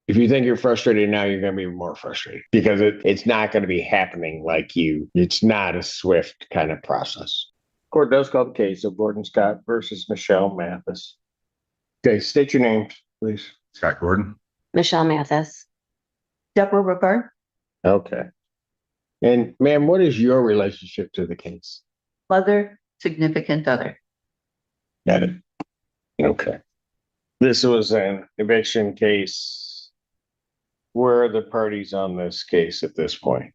If you think you're frustrated now, you're going to be more frustrated because it's not going to be happening like you. It's not a swift kind of process. Court does call the case of Gordon Scott versus Michelle Mathis. Okay, state your names, please. Scott Gordon. Michelle Mathis. Deborah Ripper. Okay. And ma'am, what is your relationship to the case? Mother, significant other. Got it. Okay. This was an eviction case. Where are the parties on this case at this point?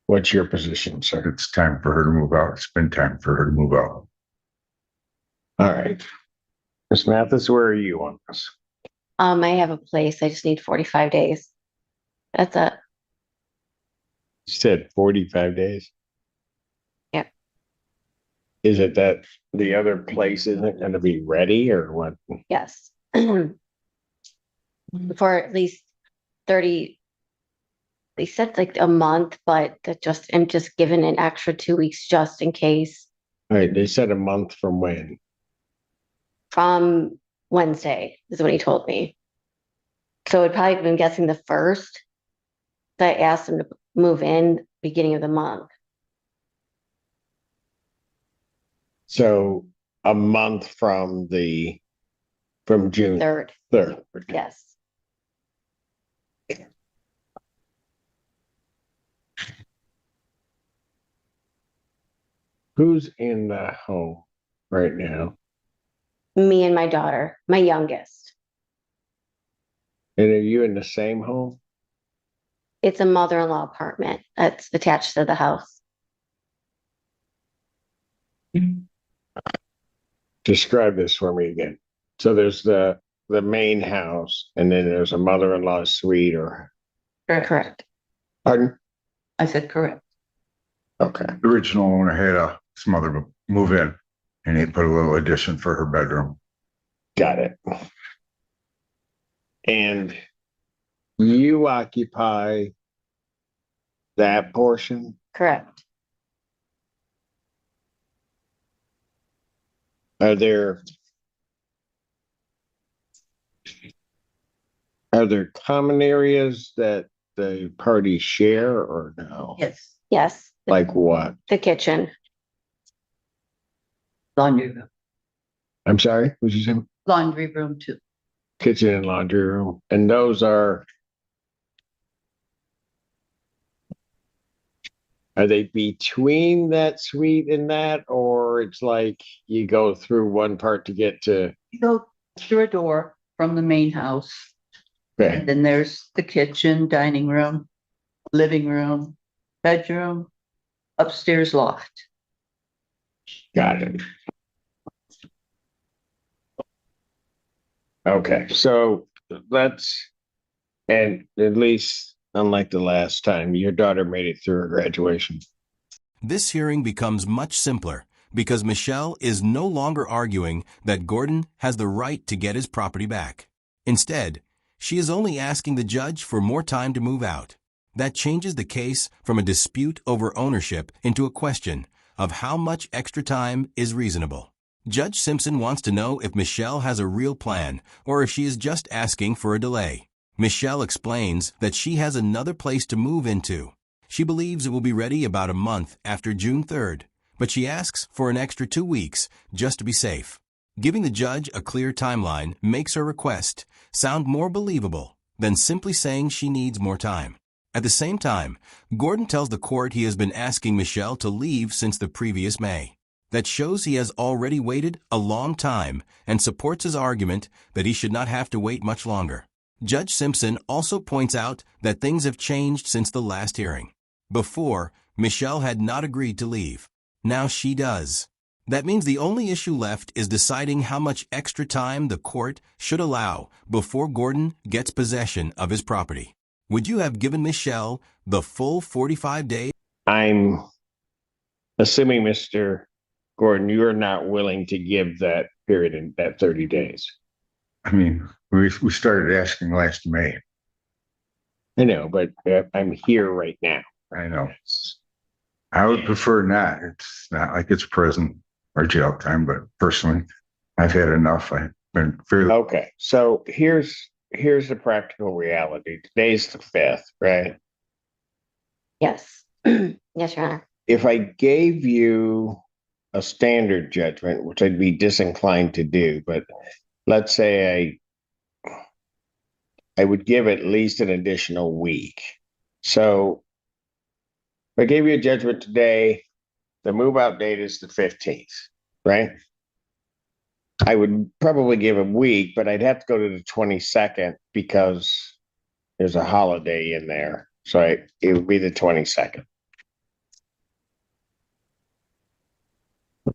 What's your position, sir? It's time for her to move out. It's been time for her to move out. All right. Ms. Mathis, where are you on this? I have a place. I just need 45 days. That's it. You said 45 days. Yep. Is it that the other place isn't going to be ready or what? Yes. For at least 30, they said like a month, but I'm just given an extra 2 weeks just in case. All right. They said a month from when? From Wednesday is what he told me. So it'd probably been guessing the first. So I asked him to move in beginning of the month. So a month from June 3rd. 3rd. Yes. Who's in the home right now? Me and my daughter, my youngest. And are you in the same home? It's a mother-in-law apartment that's attached to the house. Describe this for me again. So there's the main house, and then there's a mother-in-law suite or Correct. pardon? I said correct. Okay. The original owner had his mother move in, and he put a little addition for her bedroom. Got it. And you occupy that portion? Correct. Are there common areas that the parties share or no? Yes. Yes. Like what? The kitchen. Laundry room. I'm sorry, what did you say? Laundry room too. Kitchen and laundry room. And those are they between that suite and that, or it's like you go through one part to get to? You go through a door from the main house. Okay. And then there's the kitchen, dining room, living room, bedroom, upstairs loft. Got it. Okay, so and at least unlike the last time, your daughter made it through her graduation. This hearing becomes much simpler because Michelle is no longer arguing that Gordon has the right to get his property back. Instead, she is only asking the judge for more time to move out. That changes the case from a dispute over ownership into a question of how much extra time is reasonable. Judge Simpson wants to know if Michelle has a real plan or if she is just asking for a delay. Michelle explains that she has another place to move into. She believes it will be ready about a month after June 3rd, but she asks for an extra 2 weeks just to be safe. Giving the judge a clear timeline makes her request sound more believable than simply saying she needs more time. At the same time, Gordon tells the court he has been asking Michelle to leave since the previous May. That shows he has already waited a long time and supports his argument that he should not have to wait much longer. Judge Simpson also points out that things have changed since the last hearing. Before, Michelle had not agreed to leave. Now she does. That means the only issue left is deciding how much extra time the court should allow before Gordon gets possession of his property. Would you have given Michelle the full 45 days? I'm assuming, Mr. Gordon, you're not willing to give that period in that 30 days. I mean, we started asking last May. I know, but I'm here right now. I know. I would prefer not. It's not like it's prison or jail time, but personally, I've had enough. I've been fairly. Okay, so here's here's the practical reality. Today's the 5th, right? Yes. Yes, Your Honor. If I gave you a standard judgment, which I'd be disinclined to do, but let's say I would give at least an additional week. So if I gave you a judgment today, the move out date is the 15th, right? I would probably give a week, but I'd have to go to the 22nd because there's a holiday in there. So it would be the 22nd.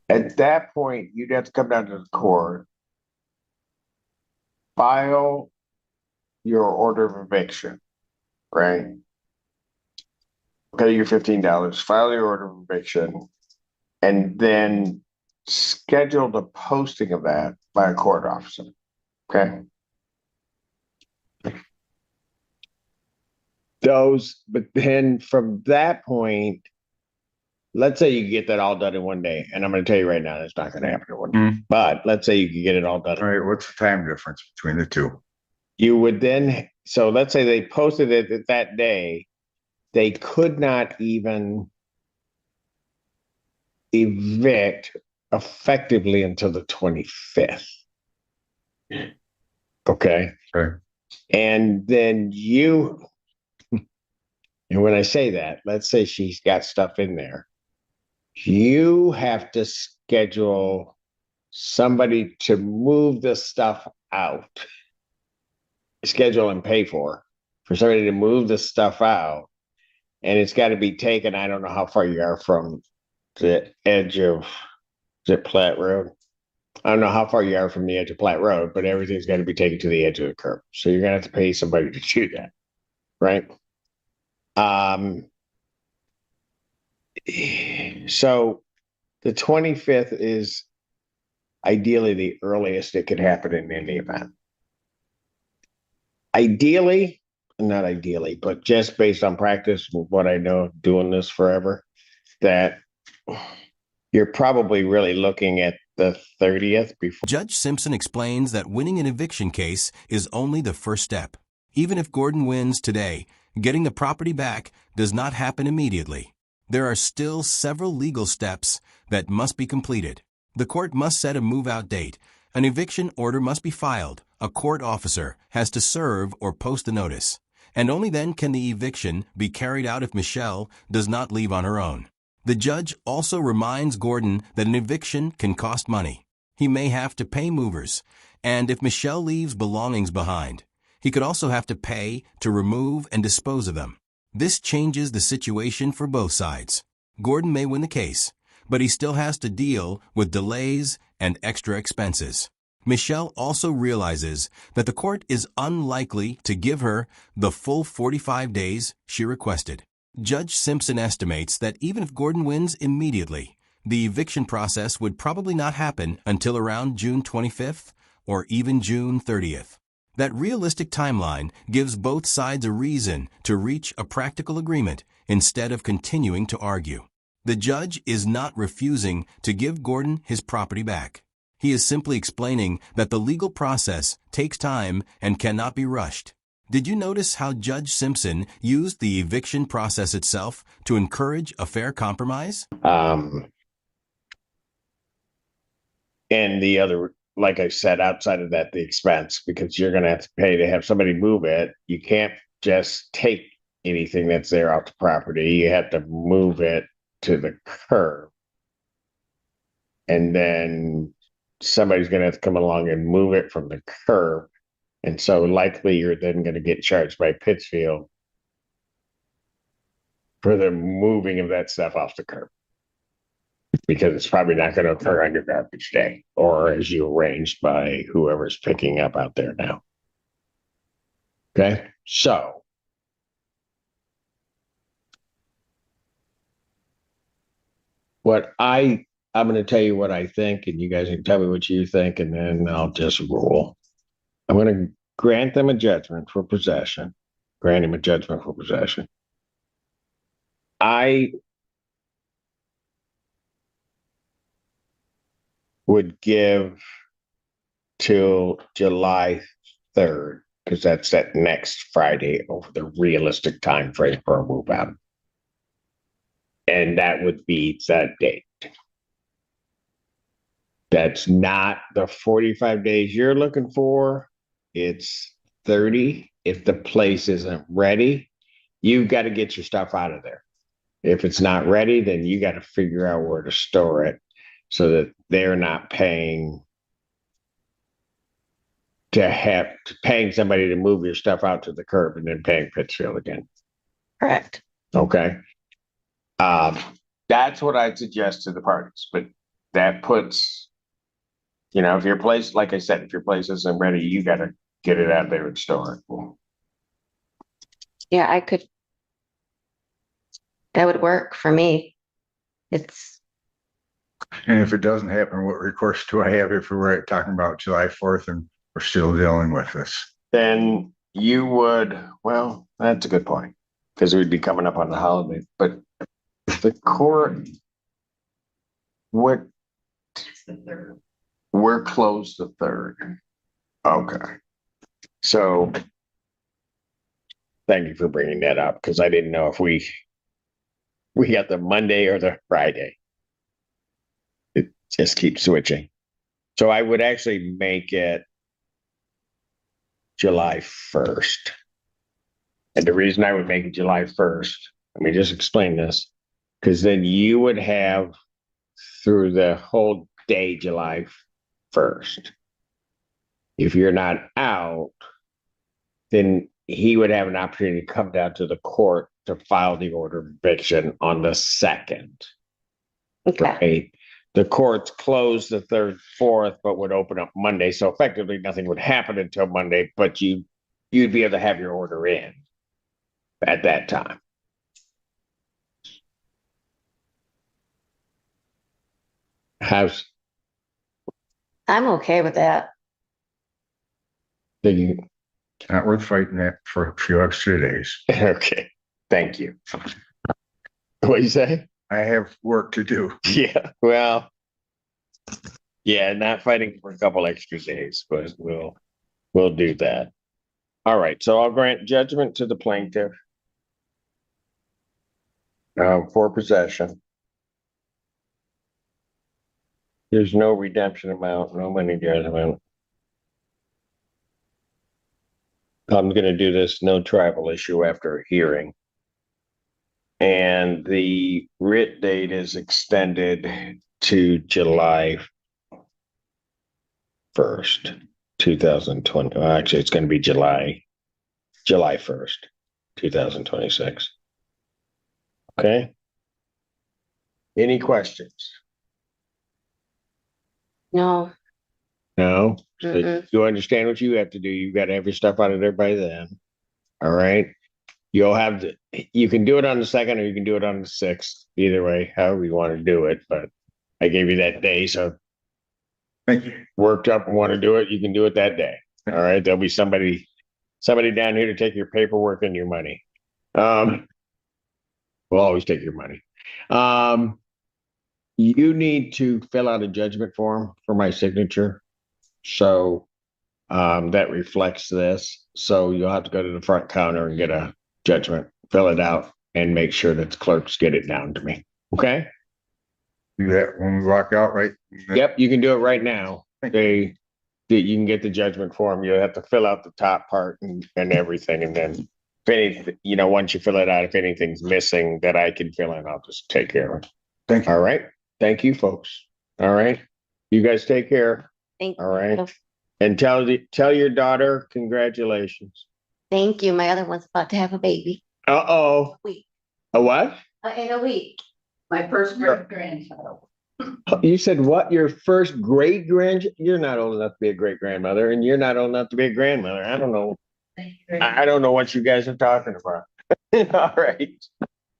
At that point, you'd have to come down to the court, file your order of eviction, right? Pay your $15, file your order of eviction, and then schedule the posting of that by a court officer. Okay. But then from that point, let's say you get that all done in one day. And I'm going to tell you right now, that's not going to happen in one day. But let's say you can get it all done. All right, what's the time difference between the two? You would then, so let's say they posted it that day, they could not even evict effectively until the 25th. Okay. Okay. And then and when I say that, let's say she's got stuff in there, you have to schedule somebody to move the stuff out, schedule and pay for somebody to move the stuff out. And it's got to be taken. I don't know how far you are from the edge of, is it Platte Road? I don't know how far you are from the edge of Platte Road, but everything's got to be taken to the edge of the curb. So you're going to have to pay somebody to do that, right? So the 25th is ideally the earliest it could happen in any event. Ideally, not ideally, but just based on practice, what I know doing this forever, that you're probably really looking at the 30th before. Judge Simpson explains that winning an eviction case is only the first step. Even if Gordon wins today, getting the property back does not happen immediately. There are still several legal steps that must be completed. The court must set a move-out date. An eviction order must be filed. A court officer has to serve or post a notice. And only then can the eviction be carried out if Michelle does not leave on her own. The judge also reminds Gordon that an eviction can cost money. He may have to pay movers, and if Michelle leaves belongings behind, he could also have to pay to remove and dispose of them. This changes the situation for both sides. Gordon may win the case, but he still has to deal with delays and extra expenses. Michelle also realizes that the court is unlikely to give her the full 45 days she requested. Judge Simpson estimates that even if Gordon wins immediately, the eviction process would probably not happen until around June 25th or even June 30th. That realistic timeline gives both sides a reason to reach a practical agreement instead of continuing to argue. The judge is not refusing to give Gordon his property back. He is simply explaining that the legal process takes time and cannot be rushed. Did you notice how Judge Simpson used the eviction process itself to encourage a fair compromise? And the other, like I said, outside of that, the expense, because you're going to have to pay to have somebody move it. You can't just take anything that's there off the property. You have to move it to the curb. And then somebody's going to have to come along and move it from the curb. And so likely you're then going to get charged by Pittsfield for the moving of that stuff off the curb, because it's probably not going to occur on your garbage day or as you arranged by whoever's picking up out there now. Okay, so I'm going to tell you what I think, and you guys can tell me what you think, and then I'll just rule. I'm going to grant them a judgment for possession. Grant him a judgment for possession. I would give till July 3rd because that's that next Friday over the realistic time frame for a move out. And that would be that date. That's not the 45 days you're looking for. It's 30. If the place isn't ready, you've got to get your stuff out of there. If it's not ready, then you got to figure out where to store it so that they're not paying somebody to move your stuff out to the curb and then paying Pittsfield again. Correct. Okay. That's what I'd suggest to the parties, but that puts, if your place, like I said, if your place isn't ready, you got to get it out there and store it. Yeah, that would work for me. And if it doesn't happen, what recourse do I have if we're talking about July 4th and we're still dealing with this? Then you would, well, that's a good point, because we'd be coming up on the holiday, but the court, we're closed the 3rd. Okay. So thank you for bringing that up, because I didn't know if we got the Monday or the Friday. It just keeps switching. So I would actually make it July 1st. And the reason I would make it July 1st, let me just explain this, because then you would have through the whole day, July 1st. If you're not out, then he would have an opportunity to come down to the court to file the order of eviction on the 2nd. Okay. Right? The court's closed the 3rd, 4th, but would open up Monday. So effectively nothing would happen until Monday, but you'd be able to have your order in at that time. I'm okay with that. You, Not worth fighting that for a few extra days. okay, thank you. What you say? I have work to do. Yeah, well, yeah, not fighting for a couple extra days, but we'll do that. All right, so I'll grant judgment to the plaintiff for possession. There's no redemption amount, no money judgment. I'm going to do this no tribal issue after a hearing. And the writ date is extended to July 1st, 2020. Well, actually, it's going to be July 1st, 2026. Okay. Any questions? No. No. So Mm-mm. you understand what you have to do. You got to have your stuff out of there by then. All right. You can do it on the 2nd or you can do it on the 6th. Either way, however you want to do it. But I gave you that day. So Thank you. worked up and want to do it, you can do it that day. All right. There'll be somebody down here to take your paperwork and your money. We'll always take your money. You need to fill out a judgment form for my signature. So that reflects this. So you'll have to go to the front counter and get a judgment, fill it out, and make sure that the clerks get it down to me. Okay? Do that when we walk out, right? Yep, you can do it right now. You can get the judgment form. You'll have to fill out the top part and everything. And then if anything, once you fill it out, if anything's missing that I can fill in, I'll just take care of it. Thank you. All right. Thank you, folks. All right. You guys take care. Thank All right. And tell your daughter congratulations. Thank you. My other one's about to have a baby. Uh-oh. Week. A what? In a week. My first grandchild. You said what? Your first great grandchild? You're not old enough to be a great grandmother, and you're not old enough to be a grandmother. I don't know. I don't know what you guys are talking about. All right.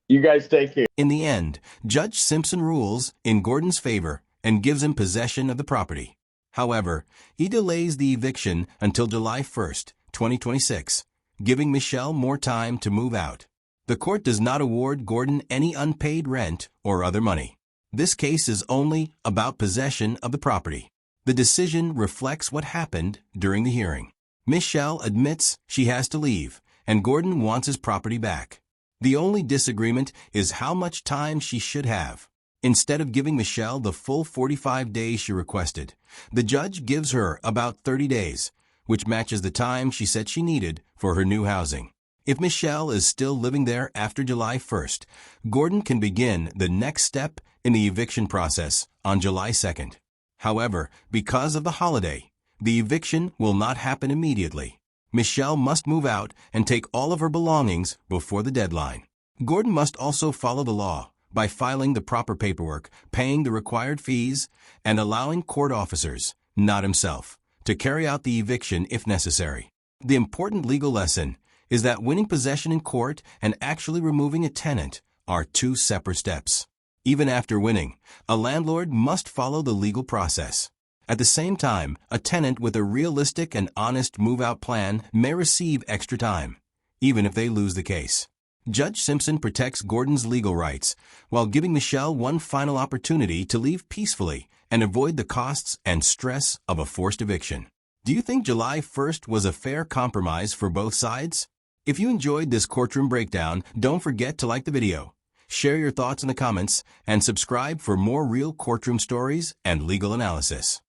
You guys take care. In the end, Judge Simpson rules in Gordon's favor and gives him possession of the property. However, he delays the eviction until July 1st, 2026, giving Michelle more time to move out. The court does not award Gordon any unpaid rent or other money. This case is only about possession of the property. The decision reflects what happened during the hearing. Michelle admits she has to leave, and Gordon wants his property back. The only disagreement is how much time she should have. Instead of giving Michelle the full 45 days she requested, the judge gives her about 30 days, which matches the time she said she needed for her new housing. If Michelle is still living there after July 1st, Gordon can begin the next step in the eviction process on July 2nd. However, because of the holiday, the eviction will not happen immediately. Michelle must move out and take all of her belongings before the deadline. Gordon must also follow the law by filing the proper paperwork, paying the required fees, and allowing court officers, not himself, to carry out the eviction if necessary. The important legal lesson is that winning possession in court and actually removing a tenant are two separate steps. Even after winning, a landlord must follow the legal process. At the same time, a tenant with a realistic and honest move-out plan may receive extra time, even if they lose the case. Judge Simpson protects Gordon's legal rights while giving Michelle one final opportunity to leave peacefully and avoid the costs and stress of a forced eviction. Do you think July 1st was a fair compromise for both sides? If you enjoyed this courtroom breakdown, don't forget to like the video, share your thoughts in the comments, and subscribe for more real courtroom stories and legal analysis.